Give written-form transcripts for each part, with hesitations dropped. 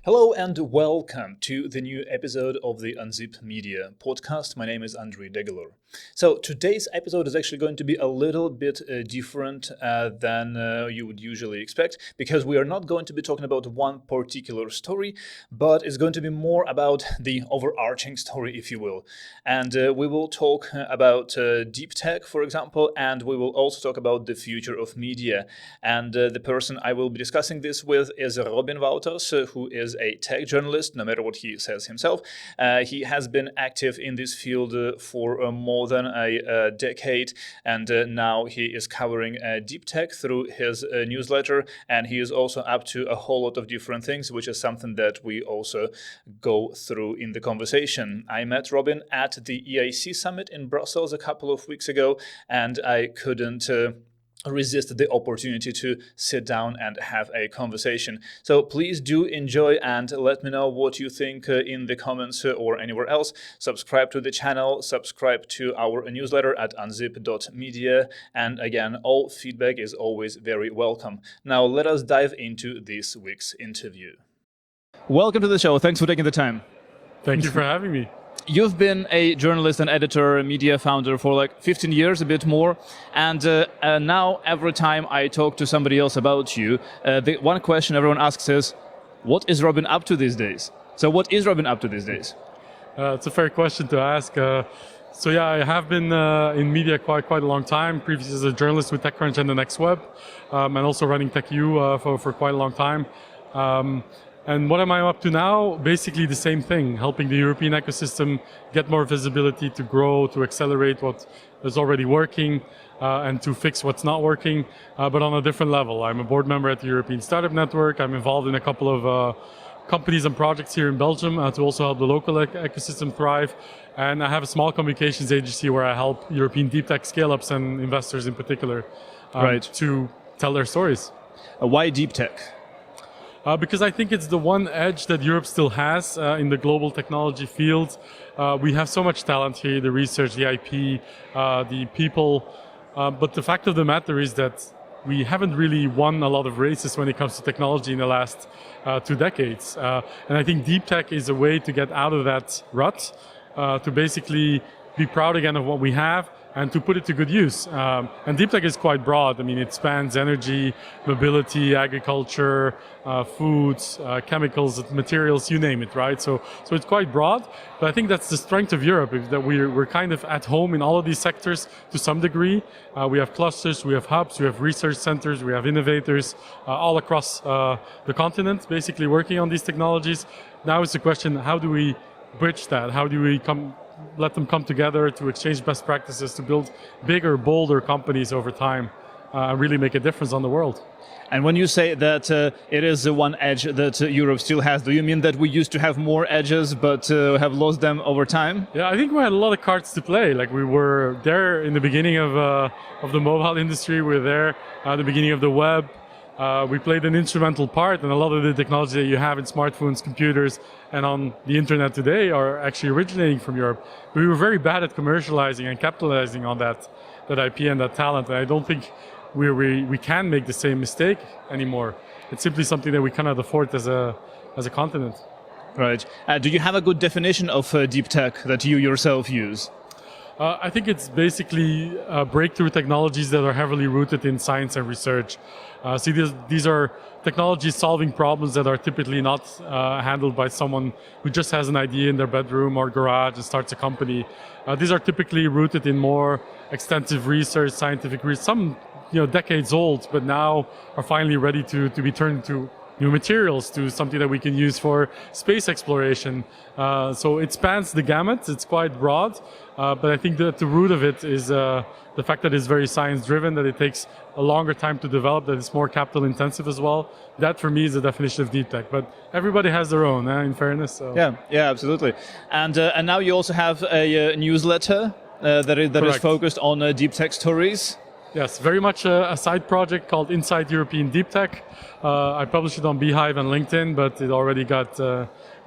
Hello and welcome to the new episode of the Unzip Media podcast. My name is Andrei Degelor. So today's episode is actually going to be a little bit different than you would usually expect, because we are not going to be talking about one particular story, but it's going to be more about the overarching story, if you will. And we will talk about deep tech, for example, and we will also talk about the future of media. And the person I will be discussing this with is Robin Wauters, who is a tech journalist, no matter what he says himself. He has been active in this field for more than a decade, and now he is covering deep tech through his newsletter, and he is also up to a whole lot of different things, which is something that we also go through in the conversation. I met Robin at the EIC Summit in Brussels a couple of weeks ago, and I couldn't resist the opportunity to sit down and have a conversation. So please do enjoy and let me know what you think in the comments or anywhere else. Subscribe to the channel, subscribe to our newsletter at unzip.media, and again, all feedback is always very welcome. Now let us dive into this week's interview. Welcome to the show. Thanks for taking the time. Thank you for having me. You've been a journalist and editor, a media founder for like 15 years, a bit more. And now every time I talk to somebody else about you, the one question everyone asks is, what is Robin up to these days? So what is Robin up to these days? It's a fair question to ask. So yeah, I have been in media quite a long time, previously as a journalist with TechCrunch and the Next Web, and also running Tech.eu for quite a long time. And what am I up to now? Basically the same thing, helping the European ecosystem get more visibility, to grow, to accelerate what is already working, and to fix what's not working, but on a different level. I'm a board member at the European Startup Network. I'm involved in a couple of companies and projects here in Belgium to also help the local ecosystem thrive. And I have a small communications agency where I help European deep tech scale-ups and investors in particular to tell their stories. Why deep tech? Because I think it's the one edge that Europe still has in the global technology field. We have so much talent here, the research, the IP, the people. But the fact of the matter is that we haven't really won a lot of races when it comes to technology in the last 2 decades. And I think deep tech is a way to get out of that rut, to basically be proud again of what we have, and to put it to good use. And deep tech is quite broad. I mean, it spans energy, mobility, agriculture, foods, chemicals, materials, you name it, right? So it's quite broad, but I think that's the strength of Europe, is that we're kind of at home in all of these sectors to some degree. We have clusters, we have hubs, we have research centers, we have innovators all across the continent, basically working on these technologies. Now it's the question, how do we bridge that? How do we let them come together to exchange best practices to build bigger, bolder companies over time and really make a difference on the world. And when you say that it is the one edge that Europe still has, do you mean that we used to have more edges but have lost them over time? Yeah, I think we had a lot of cards to play. Like, we were there in the beginning of the mobile industry, we were there at the beginning of the web. We played an instrumental part, and a lot of the technology that you have in smartphones, computers, and on the internet today are actually originating from Europe. We were very bad at commercializing and capitalizing on that IP and that talent, and I don't think we can make the same mistake anymore. It's simply something that we cannot afford as a continent. Right. Do you have a good definition of deep tech that you yourself use? I think it's basically breakthrough technologies that are heavily rooted in science and research. These are technologies solving problems that are typically not handled by someone who just has an idea in their bedroom or garage and starts a company. These are typically rooted in more extensive research, scientific research, some decades old, but now are finally ready to be turned into new materials, to something that we can use for space exploration. So it spans the gamut, it's quite broad, but I think that the root of it is the fact that it's very science-driven, that it takes a longer time to develop, that it's more capital-intensive as well. That, for me, is the definition of deep tech. But everybody has their own, in fairness. So. Yeah, absolutely. And now you also have a newsletter that is focused on deep tech stories. Yes, very much a side project called Inside European Deep Tech. I published it on Beehive and LinkedIn, but it already got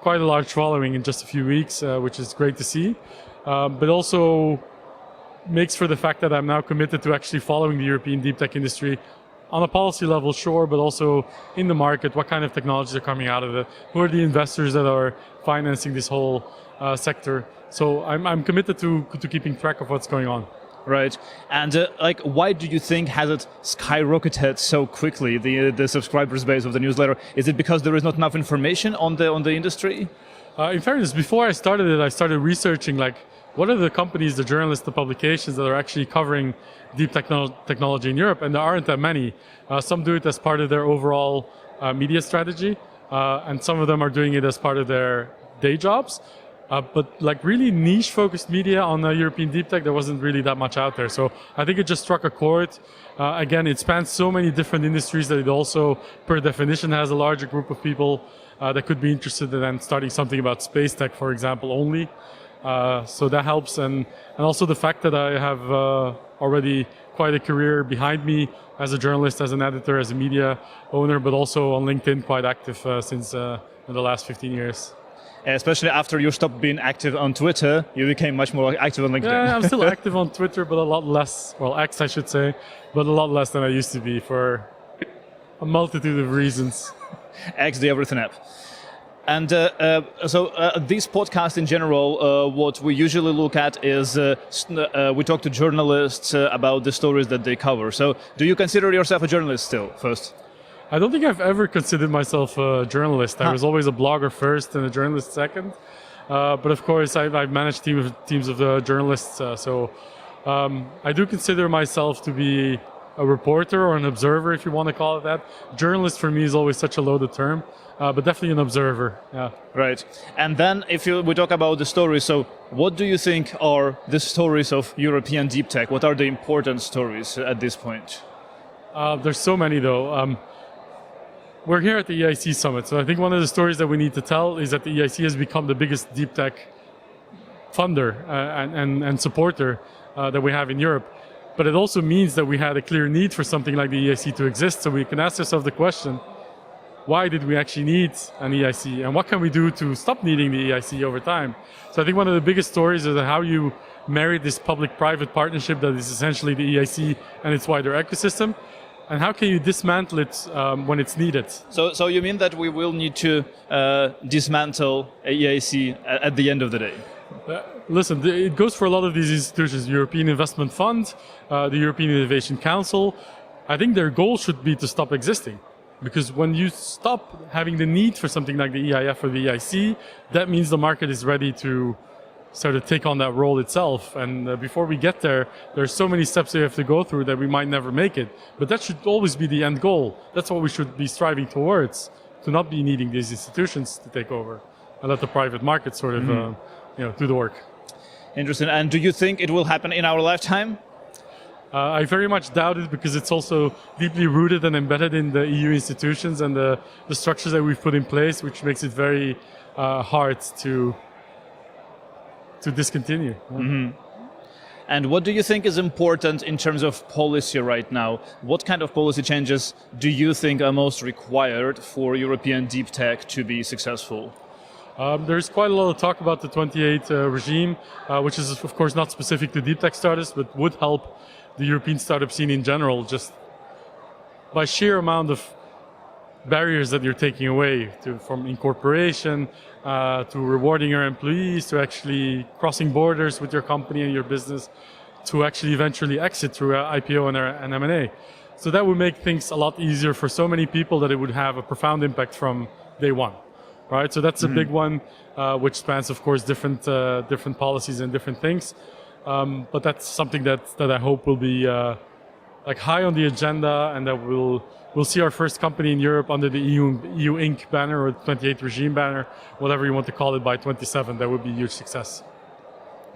quite a large following in just a few weeks, which is great to see. But also makes for the fact that I'm now committed to actually following the European deep tech industry on a policy level, sure, but also in the market, what kind of technologies are coming out of it? Who are the investors that are financing this whole sector? So I'm committed to keeping track of what's going on. Right, and why do you think has it skyrocketed so quickly? The subscribers base of the newsletter, is it because there is not enough information on the industry? In fairness, before I started it, I started researching what are the companies, the journalists, the publications that are actually covering deep technology in Europe, and there aren't that many. Some do it as part of their overall media strategy, and some of them are doing it as part of their day jobs. But really niche-focused media on European deep tech, there wasn't really that much out there. So I think it just struck a chord. Again, it spans so many different industries that it also, per definition, has a larger group of people that could be interested in starting something about space tech, for example, only. So that helps. And also the fact that I have already quite a career behind me as a journalist, as an editor, as a media owner, but also on LinkedIn, quite active since in the last 15 years. Especially after you stopped being active on Twitter, you became much more active on LinkedIn. Yeah, I'm still active on Twitter, but a lot less, well, X I should say, but a lot less than I used to be for a multitude of reasons. X, the everything app. And so these podcasts in general, what we usually look at is we talk to journalists about the stories that they cover. So do you consider yourself a journalist still, first? I don't think I've ever considered myself a journalist. I was always a blogger first and a journalist second. But of course, I've managed teams of journalists. So I do consider myself to be a reporter or an observer, if you want to call it that. Journalist for me is always such a loaded term, but definitely an observer. Yeah. Right. And then we talk about the stories, so what do you think are the stories of European deep tech? What are the important stories at this point? There's so many, though. We're here at the EIC Summit, so I think one of the stories that we need to tell is that the EIC has become the biggest deep tech funder and supporter that we have in Europe. But it also means that we had a clear need for something like the EIC to exist, so we can ask ourselves the question, why did we actually need an EIC, and what can we do to stop needing the EIC over time? So I think one of the biggest stories is how you marry this public-private partnership that is essentially the EIC and its wider ecosystem, and how can you dismantle it when it's needed? So you mean that we will need to dismantle EIC at the end of the day? Listen, it goes for a lot of these institutions, European Investment Fund, the European Innovation Council. I think their goal should be to stop existing. Because when you stop having the need for something like the EIF or the EIC, that means the market is ready to sort of take on that role itself. And before we get there, there's so many steps we have to go through that we might never make it. But that should always be the end goal. That's what we should be striving towards, to not be needing these institutions to take over and let the private market sort of do the work. Interesting. And do you think it will happen in our lifetime? I very much doubt it, because it's also deeply rooted and embedded in the EU institutions and the structures that we've put in place, which makes it very hard to discontinue. Mm-hmm. And what do you think is important in terms of policy right now? What kind of policy changes do you think are most required for European deep tech to be successful? There's quite a lot of talk about the 28 regime, which is of course not specific to deep tech startups, but would help the European startup scene in general, just by sheer amount of barriers that you're taking away, from incorporation to rewarding your employees, to actually crossing borders with your company and your business, to actually eventually exit through IPO and M&A. So that would make things a lot easier for so many people that it would have a profound impact from day one. Right, so that's a big one, which spans, of course, different policies and different things. But that's something that I hope will be high on the agenda, and that we'll see our first company in Europe under the EU Inc. banner or 28 regime banner, whatever you want to call it, by 27. That would be a huge success.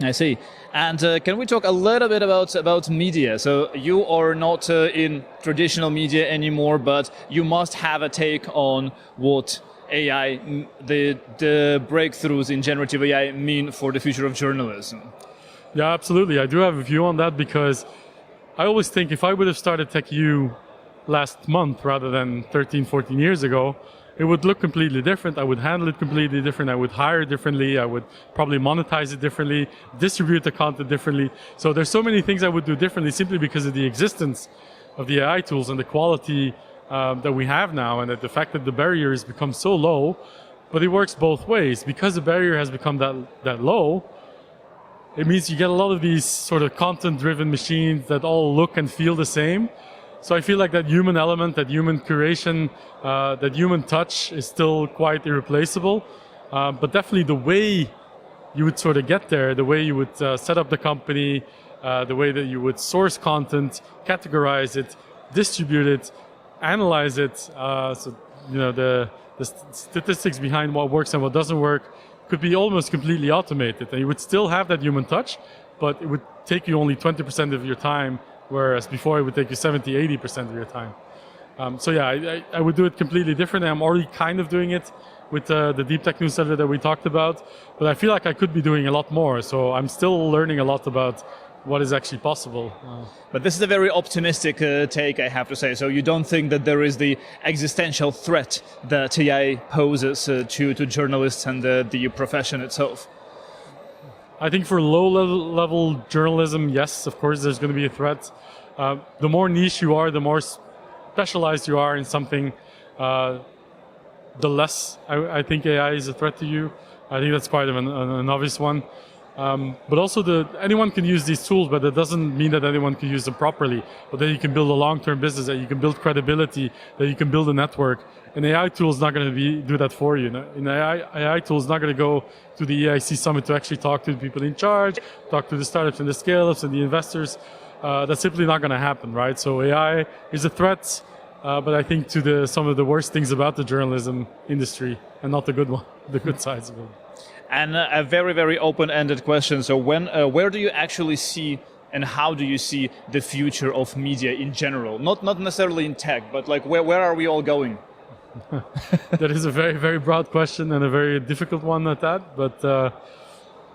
I see. And can we talk a little bit about media? So you are not in traditional media anymore, but you must have a take on what AI, the breakthroughs in generative AI mean for the future of journalism. Yeah, absolutely. I do have a view on that, because I always think if I would have started TechCrunch last month rather than 13, 14 years ago, it would look completely different. I would handle it completely different. I would hire differently. I would probably monetize it differently, distribute the content differently. So there's so many things I would do differently simply because of the existence of the AI tools and the quality that we have now, and that the fact that the barrier has become so low, but it works both ways. Because the barrier has become that low, it means you get a lot of these sort of content-driven machines that all look and feel the same. So I feel like that human element, that human curation, that human touch is still quite irreplaceable. But definitely the way you would sort of get there, the way you would set up the company, the way that you would source content, categorize it, distribute it, analyze it. So the statistics behind what works and what doesn't work could be almost completely automated, and you would still have that human touch, but it would take you only 20% of your time, whereas before it would take you 70, 80% of your time. So yeah, I would do it completely different. I'm already kind of doing it with the Deep Tech newsletter that we talked about, but I feel like I could be doing a lot more. So I'm still learning a lot about what is actually possible. But this is a very optimistic take, I have to say. So you don't think that there is the existential threat that AI poses to journalists and the profession itself? I think for low-level journalism, yes, of course, there's going to be a threat. The more niche you are, the more specialized you are in something, the less I think AI is a threat to you. I think that's quite an obvious one. But also anyone can use these tools, but that doesn't mean that anyone can use them properly. But then you can build a long-term business, that you can build credibility, that you can build a network. An AI tool is not going to do that for you. An AI tool is not going to go to the EIC Summit to actually talk to the people in charge, talk to the startups and the scale-ups and the investors. That's simply not going to happen, right? So AI is a threat, but I think to some of the worst things about the journalism industry, and not the good one, the good sides of it. And a very, very open-ended question. So where do you actually see and how do you see the future of media in general? Not necessarily in tech, but like where are we all going? That is a very, very broad question and a very difficult one at that. But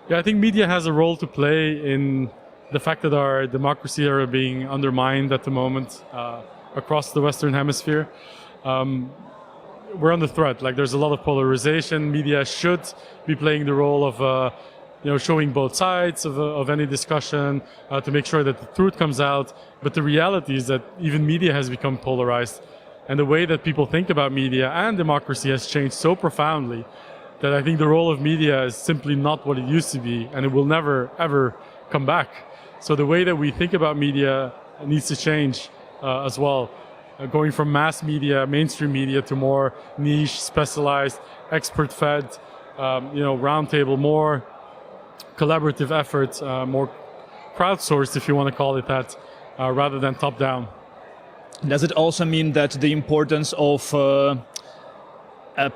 yeah, I think media has a role to play in the fact that our democracy are being undermined at the moment across the Western Hemisphere. We're under threat. Like, there's a lot of polarization. Media should be playing the role of showing both sides of any discussion to make sure that the truth comes out. But the reality is that even media has become polarized, and the way that people think about media and democracy has changed so profoundly that I think the role of media is simply not what it used to be, and it will never ever come back. So the way that we think about media needs to change as well. Going from mass media, mainstream media, to more niche, specialized, expert-fed, roundtable, more collaborative efforts, more crowdsourced, if you want to call it that, rather than top-down. Does it also mean that the importance of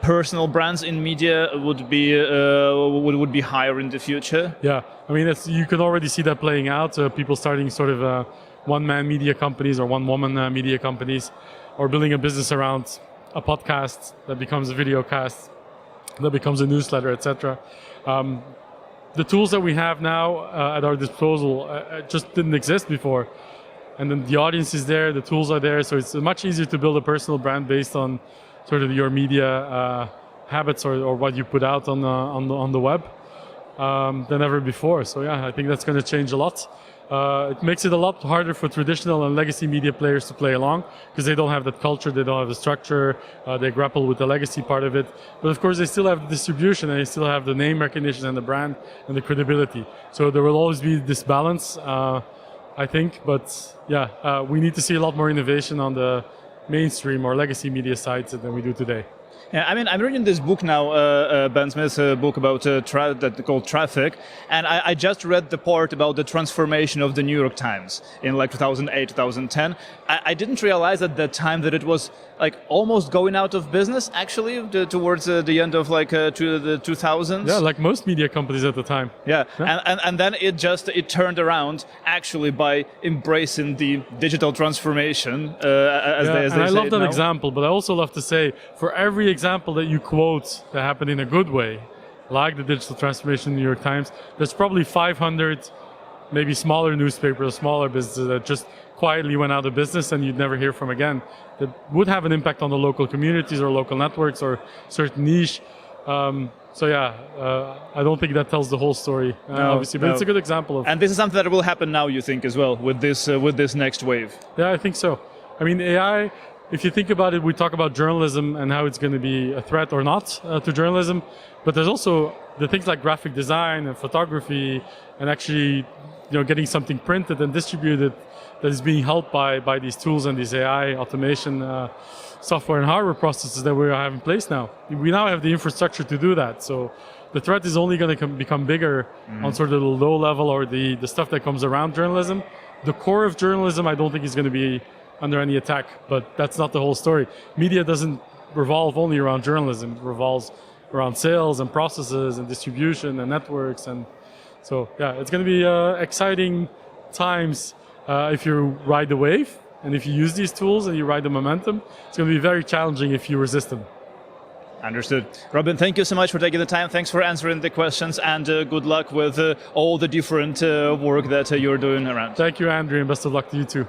personal brands in media would be higher in the future? Yeah, I mean, you can already see that playing out. People starting sort of one-man media companies or one-woman media companies, or building a business around a podcast that becomes a video cast, that becomes a newsletter, etc. The tools that we have now at our disposal just didn't exist before. And then the audience is there, the tools are there, so it's much easier to build a personal brand based on sort of your media habits or what you put out on the web than ever before. So yeah, I think that's going to change a lot. It makes it a lot harder for traditional and legacy media players to play along, because they don't have that culture, they don't have the structure, they grapple with the legacy part of it. But of course they still have the distribution, and they still have the name recognition and the brand and the credibility. So there will always be this balance, I think. But yeah, we need to see a lot more innovation on the mainstream or legacy media sites than we do today. Yeah, I mean, I'm reading this book now, Ben Smith's book about called Traffic, and I just read the part about the transformation of the New York Times in like 2008, 2010. I didn't realize at that time that it was like almost going out of business, actually, towards the end of like to the 2000s. Yeah, like most media companies at the time. Yeah, and then it turned around actually by embracing the digital transformation. As they I say love that now. example, but I also love to say, for every example that you quote that happened in a good way, like the digital transformation in the New York Times, there's probably 500 maybe smaller newspapers, smaller businesses that just quietly went out of business and you'd never hear from again, that would have an impact on the local communities or local networks or certain niche. So yeah, I don't think that tells the whole story, obviously, but it's a good example of. And this is something that will happen now, you think, as well, with this next wave? Yeah, I think so. I mean, AI, if you think about it, we talk about journalism and how it's going to be a threat or not to journalism, but there's also the things like graphic design and photography and actually getting something printed and distributed that is being helped by these tools and these AI automation software and hardware processes that we have in place now. We now have the infrastructure to do that. So the threat is only going to become bigger on sort of the low level or the stuff that comes around journalism. The core of journalism, I don't think is going to be under any attack, but that's not the whole story. Media doesn't revolve only around journalism. It revolves around sales and processes and distribution and networks. And so, yeah, it's going to be exciting times if you ride the wave. And if you use these tools and you ride the momentum, it's going to be very challenging if you resist them. Understood. Robin, thank you so much for taking the time. Thanks for answering the questions, and good luck with all the different work that you're doing around. Thank you, Andrew, and best of luck to you too.